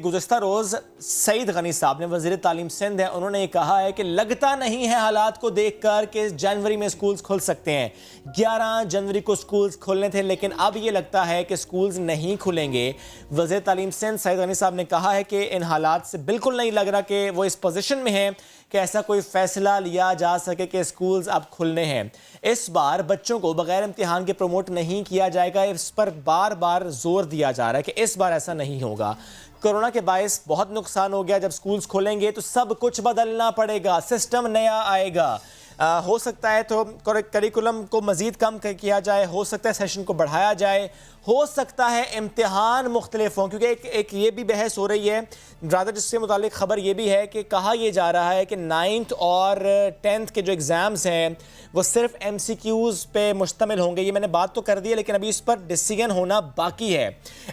गुज़िस्ता रोज़ सईद गनी साहब ने वज़ीर तालीम सिंध है, उन्होंने ये कहा है कि लगता नहीं है हालात को देखकर कि जनवरी में स्कूल्स खुल सकते हैं। 11 जनवरी को स्कूल्स खुलने थे, लेकिन अब ये लगता है कि स्कूल्स नहीं खुलेंगे। वज़ीर तालीम सिंध सईद गनी साहब ने कहा है कि इन हालात से बिल्कुल नहीं लग रहा कि वो इस पोजीशन में है कि ऐसा कोई फैसला लिया जा सके कि स्कूल्स अब खुलने हैं। इस बार बच्चों को बगैर इम्तिहान के प्रमोट नहीं किया जाएगा, इस पर बार बार जोर दिया जा रहा है कि इस बार ऐसा नहीं होगा। कोरोना के बायस बहुत नुकसान हो गया, जब स्कूल्स खोलेंगे तो सब कुछ बदलना पड़ेगा, सिस्टम नया आएगा। हो सकता है तो करिकुलम को मज़ीद कम किया जाए, हो सकता है सेशन को बढ़ाया जाए, हो सकता है इम्तिहान मुख्तलिफ हों, क्योंकि एक ये भी बहस हो रही है रादर, जिससे मुतालिक ख़बर ये भी है कि कहा यह जा रहा है कि 9th और 10th के जो एग्ज़ाम्स हैं वो सिर्फ MCQs पे मुश्तमिल होंगे। ये मैंने बात तो कर दी है, लेकिन अभी इस पर डिसीजन होना बाकी है।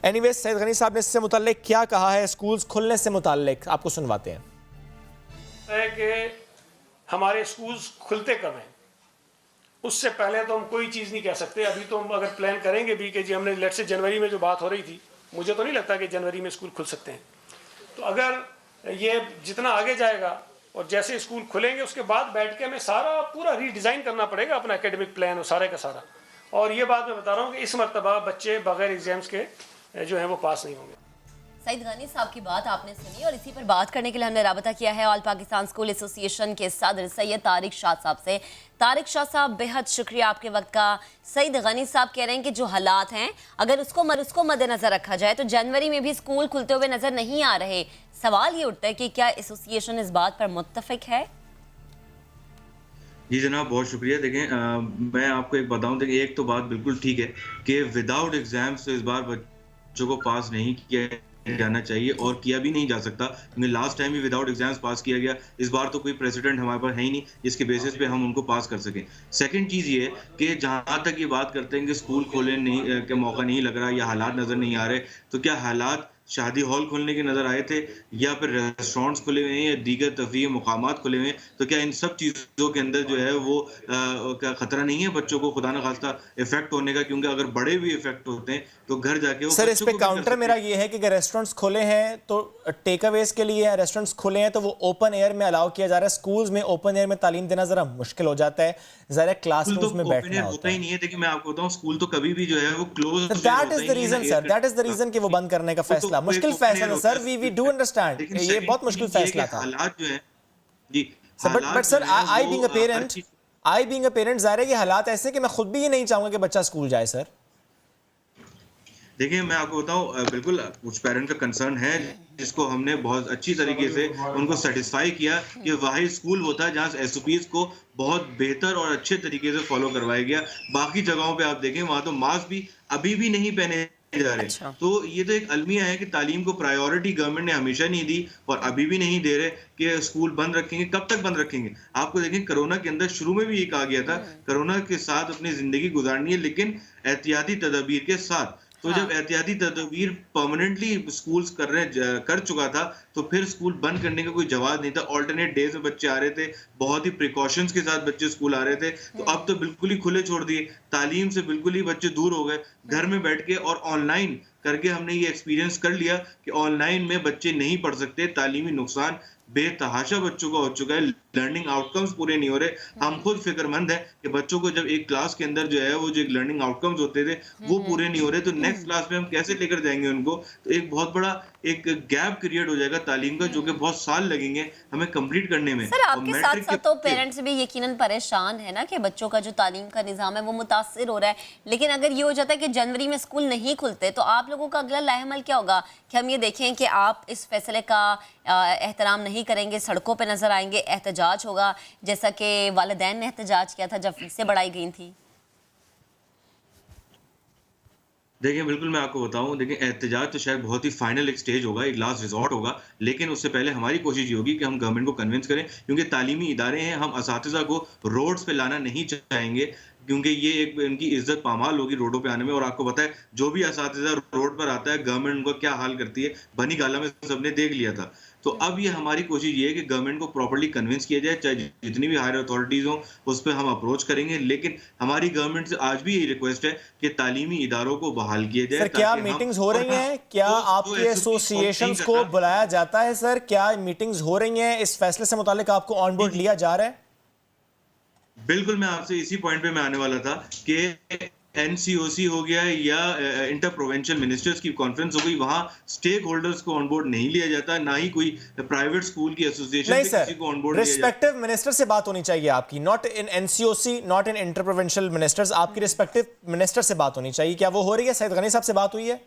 एनीवेज, सईद गनी साहब ने इससे मुतालिक क्या कहा है, स्कूल्स खुलने से मुतालिक, आपको सुनवाते हैं। हमारे स्कूल्स खुलते कब हैं, उससे पहले तो हम कोई चीज़ नहीं कह सकते। अभी तो हम अगर प्लान करेंगे भी कि जी हमने लेट से जनवरी में जो बात हो रही थी, मुझे तो नहीं लगता कि जनवरी में स्कूल खुल सकते हैं। तो अगर ये जितना आगे जाएगा और जैसे स्कूल खुलेंगे उसके बाद बैठ के हमें सारा पूरा रीडिज़ाइन करना पड़ेगा अपना एकेडमिक प्लान और सारे का सारा। और ये बात मैं बता रहा हूँ कि इस मरतबा बच्चे बगैर एग्जाम्स के जो हैं वो पास नहीं होंगे। सईद गनी साहब की बात आपने सुनी और इसी पर बात करने के लिए हमने राबता किया है ऑल पाकिस्तान स्कूल एसोसिएशन के सदर सैयद तारिक शाह साहब से। तारिक शाह साहब, बेहद शुक्रिया आपके वक्त का। सईद गनी साहब कह रहे हैं कि जो हालात हैं अगर उसको मद्देनजर रखा जाए तो जनवरी में भी स्कूल खुलते हुए नजर नहीं आ रहे। सवाल ये उठता है कि क्या एसोसिएशन इस बात पर मुत्तफिक है? जी जनाब, बहुत शुक्रिया। देखें, मैं आपको एक बताऊं, देखिए एक तो बात बिल्कुल ठीक है कि विदाउट एग्जाम्स तो इस बार बच्चों को पास नहीं किया जाना चाहिए और किया भी नहीं जा सकता, क्योंकि लास्ट टाइम भी विदाउट एग्जाम्स पास किया गया। इस बार तो कोई प्रेसिडेंट हमारे पास है ही नहीं जिसके बेसिस पे हम उनको पास कर सकें। सेकंड चीज़ ये है कि जहाँ तक ये बात करते हैं कि स्कूल खोले नहीं के मौका नहीं लग रहा या हालात नज़र नहीं आ रहे, तो क्या हालात शादी हॉल खोलने के नज़र आए थे या फिर रेस्टोरेंट्स खुले हुए हैं या दीगर तफरीह मुकामात खुले हुए हैं? तो क्या इन सब चीज़ों के अंदर जो है वो क्या खतरा नहीं है बच्चों को खुदा न खास्ता इफेक्ट होने का? क्योंकि अगर बड़े भी इफेक्ट होते हैं तो घर जाके वो सर, इस पे काउंटर मेरा ये है कि अगर रेस्टोरेंट्स खुले हैं तो टेक अवेज के लिए, रेस्टोरेंट्स खुले हैं तो वो ओपन एयर में अलाउ किया जा रहा है। स्कूल्स में ओपन एयर में तालीम देना जरा मुश्किल हो जाता है, जरा क्लासरूम्स में बैठना होता ही नहीं है। देखिए मैं आपको बताऊं, स्कूल तो कभी भी जो है वो close, that is the reason sir, that is the reason कि वो बंद करने का फैसला मुश्किल फैसला था सर। वी डू अंडरस्टैंड, ये बहुत मुश्किल फैसला था। हालात जो है जी, but sir I being a parent जाहिर है ये हालात ऐसे कि मैं खुद भी ये नहीं चाहूंगा कि बच्चा स्कूल जाए सर। देखिए मैं आपको बताऊं, बिल्कुल कुछ पेरेंट का कंसर्न है जिसको हमने बहुत अच्छी तरीके से उनको सेटिस्फाई किया कि वही स्कूल वो था जहाँ SOPs को बहुत बेहतर और अच्छे तरीके से फॉलो करवाया गया। बाकी जगहों पे आप देखें वहाँ तो मास्क भी अभी भी नहीं पहने जा रहे। अच्छा। तो ये तो एक अलमिया है कि तालीम को प्रायोरिटी गवर्नमेंट ने हमेशा नहीं दी और अभी भी नहीं दे रहे कि स्कूल बंद रखेंगे। कब तक बंद रखेंगे? आपको देखें कोरोना के अंदर शुरू में भी ये कहा गया था कोरोना के साथ अपनी जिंदगी गुजारनी है, लेकिन एहतियाती तदबीर के साथ। तो जब एहतियाती तदबीर परमानेंटली स्कूल्स कर चुका था तो फिर स्कूल बंद करने का कोई जवाब नहीं था। ऑल्टरनेट डेज में बच्चे आ रहे थे, बहुत ही प्रिकॉशंस के साथ बच्चे स्कूल आ रहे थे। तो अब तो बिल्कुल ही खुले छोड़ दिए, तालीम से बिल्कुल ही बच्चे दूर हो गए। घर में बैठ के और ऑनलाइन करके हमने ये एक्सपीरियंस कर लिया कि ऑनलाइन में बच्चे नहीं पढ़ सकते। तालीमी नुकसान बेतहाशा बच्चों का हो चुका है, लर्निंग आउटकम्स पूरे नहीं हो रहे। हम खुद फिक्रमंद है कि बच्चों को जब एक क्लास के अंदर जो है वो जो लर्निंग आउटकम्स होते थे वो पूरे नहीं हो रहे, तो नेक्स्ट क्लास में हम कैसे लेकर जाएंगे उनको? तो एक बहुत बड़ा एक गैप क्रिएट हो जाएगा तालीम का, जो कि बहुत साल लगेंगे हमें कंप्लीट करने में। सर, आपके साथ साथ तो पेरेंट्स भी यकीनन परेशान है ना कि बच्चों का जो तालीम का निज़ाम है वो मुतासिर हो रहा है। लेकिन अगर ये हो जाता है कि जनवरी में स्कूल नहीं खुलते तो आप लोगों का अगला लाहेमल क्या होगा? कि हम ये देखें कि आप इस फैसले का एहतराम नहीं करेंगे, सड़कों पर नजर आएंगे, एहतजाज होगा, जैसा कि वालिदैन ने एहतजाज किया था जब फीसें बढ़ाई गई थी? देखिए बिल्कुल मैं आपको बताऊं, देखिए एहतजाज तो शायद बहुत ही फाइनल एक स्टेज होगा, एक लास्ट रिजॉर्ट होगा, लेकिन उससे पहले हमारी कोशिश ये होगी कि हम गवर्नमेंट को कन्विंस करें, क्योंकि तालीमी इदारे हैं, हम असातिज़ा को रोड्स पे लाना नहीं चाहेंगे। क्योंकि ये एक इनकी इज्जत पामाल होगी रोडों पे आने में। और आपको पता है जो भी असातिज़ा रोड पर आता है गवर्नमेंट उनका क्या हाल करती है, बनी गाला में सबने देख लिया था। तो अब ये हमारी कोशिश ये है कि गवर्नमेंट को प्रॉपर्ली कन्विंस किया जाए, चाहे जितनी भी हायर अथॉरिटीज़ हों उस पे हम अप्रोच करेंगे। लेकिन हमारी गवर्नमेंट से आज भी यही रिक्वेस्ट है कि तालीमी इदारों को बहाल किया जाए। सर क्या ताकि हम- मीटिंग्स हो और रही हाँ, हैं, क्या जो आपके SOP एसोसिएशंस नहीं को करना- बुलाया जाता है सर? क्या मीटिंग्स हो रही हैं? इस फैसले से मुतालिक आपको ऑन बोर्ड लिया जा रहा है? बिल्कुल, मैं आपसे इसी पॉइंट पे मैं आने वाला था कि एनसीओसी हो गया या इंटर प्रोविंशियल मिनिस्टर्स की कॉन्फ्रेंस हो गई, वहां स्टेक होल्डर्स को ऑन बोर्ड नहीं लिया जाता, ना ही कोई प्राइवेट स्कूल की एसोसिएशन नहीं से सर, किसी को ऑन बोर्ड लिया जाता। रिस्पेक्टिव मिनिस्टर से बात होनी चाहिए आपकी, not in NCOC, not in inter provincial ministers. आपकी रिस्पेक्टिव मिनिस्टर से बात होनी चाहिए। क्या वो हो रही है? सईद गनी साहब से बात हुई है?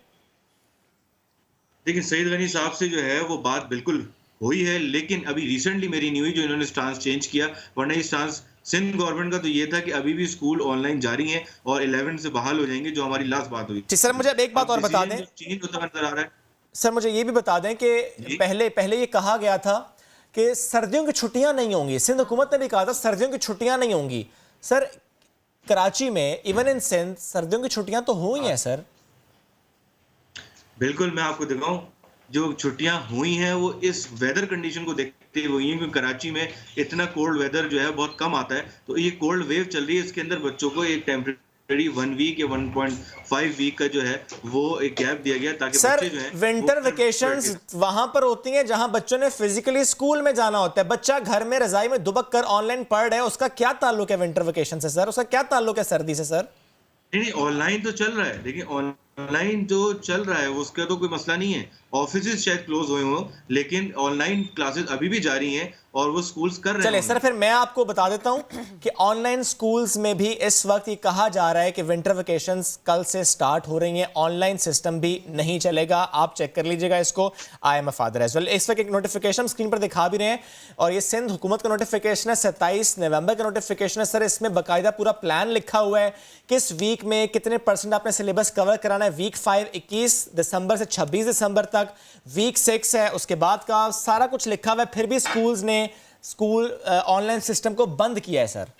देखिए सईद गनी साहब से जो है वो बात बिल्कुल हुई है, लेकिन अभी रिसेंटली मेरी न्यूज जो इन्होंने स्टांस चेंज किया, वरना ये स्टांस सिंध गवर्नमेंट का तो ये था कि अभी भी स्कूल ऑनलाइन जारी हैं और 11 से बहाल हो जाएंगे, जो हमारी लास्ट बात हुई। जी सर, मुझे अब एक बात और बता दें चेंज होता नजर आ रहा है। सर, मुझे ये भी बता दें कि पहले ये कहा गया था कि सर्दियों की छुट्टियां नहीं होंगी। सिंध हुकूमत ने भी कहा था सर्दियों की छुट्टियां नहीं होंगी। सर कराची में, इवन इन सिंध, सर्दियों की छुट्टियां तो हुई हैं सर। बिल्कुल, मैं आपको दिखाऊं, जो छुट्टियां हुई हैं वो इस वेदर कंडीशन को देखते हुए हुई हैं, क्योंकि कराची में इतना कोल्ड वेदर जो है बहुत कम आता है। तो ये कोल्ड वेव चल रही है, इसके अंदर बच्चों को एक टेम्परेरी 1 वीक या 1.5 वीक का जो है वो एक गैप दिया गया, ताकि सर बच्चे जो है विंटर वेकेशंस वहां पर होती हैं जहां बच्चों ने फिजिकली स्कूल में जाना होता है। बच्चा घर में रजाई में दुबक कर ऑनलाइन पढ़ रहा है, उसका क्या ताल्लुक है विंटर वेकेशन से सर? उसका क्या ताल्लुक है सर्दी से सर? नहीं, ऑनलाइन तो चल रहा है। देखिए ऑनलाइन जो चल रहा है उसका तो कोई मसला नहीं है। ऑफिसेज शायद क्लोज हुए हों, लेकिन ऑनलाइन क्लासेस अभी भी जारी हैं और वो स्कूल्स कर रहे हैं। चलिए सर, फिर मैं आपको बता देता हूं कि ऑनलाइन स्कूल्स में भी इस वक्त ये कहा जा रहा है कि विंटर वेकेशंस कल से स्टार्ट हो रही हैं। ऑनलाइन सिस्टम भी नहीं चलेगा। आप चेक कर लीजिएगा इसको। I am a father as well. इस वक्त एक नोटिफिकेशन स्क्रीन पर दिखा भी रहे हैं और ये सिंध हुकूमत का नोटिफिकेशन है, 27 नवंबर का नोटिफिकेशन है सर। इसमें बाकायदा पूरा प्लान लिखा हुआ है, किस वीक में कितने % आपने सिलेबस कवर कराना है। वीक 5 21 दिसंबर से 26 दिसंबर तक, वीक 6 है उसके बाद का, सारा कुछ लिखा हुआ है। फिर भी स्कूल्स ने स्कूल ऑनलाइन सिस्टम को बंद किया है सर।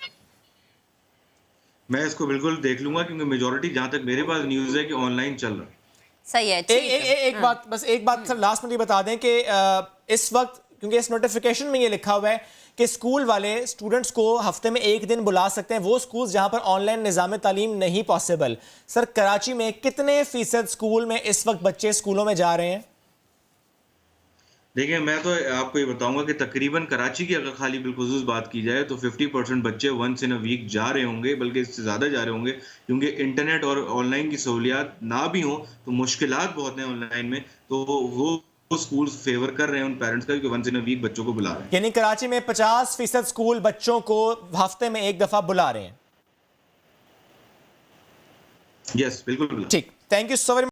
मैं इसको बिल्कुल देख लूंगा, क्योंकि मेजोरिटी जहां तक मेरे पास न्यूज है कि ऑनलाइन चल रहा है। सही है, ठीक है। एक बात, बस एक बात सर लास्ट में ये बता दें कि इस वक्त, क्योंकि इस नोटिफिकेशन में ये लिखा हुआ है कि स्कूल वाले स्टूडेंट्स को हफ्ते में एक दिन बुला सकते हैं, वो स्कूल्स जहां पर ऑनलाइन निज़ाम तालीम नहीं पॉसिबल। सर कराची में कितने फीसद स्कूल में इस वक्त बच्चे स्कूलों में जा रहे हैं? देखिए मैं तो आपको ये बताऊंगा कि तकरीबन कराची की अगर खाली बिलखुसूस बात की जाए तो 50% बच्चे वंस इन अ वीक जा रहे होंगे, बल्कि इससे ज़्यादा जा रहे होंगे, क्योंकि इंटरनेट और ऑनलाइन की सहूलियात ना भी हों तो मुश्किलात बहुत हैं ऑनलाइन में। तो वो स्कूल्स फेवर कर रहे हैं उन पेरेंट्स का कि वंस इन अ वीक बच्चों को बुला रहे हैं। यानी कराची में 50% स्कूल बच्चों को हफ्ते में एक दफा बुला रहे हैं। यस, बिल्कुल बुला। ठीक, थैंक यू सो वेरी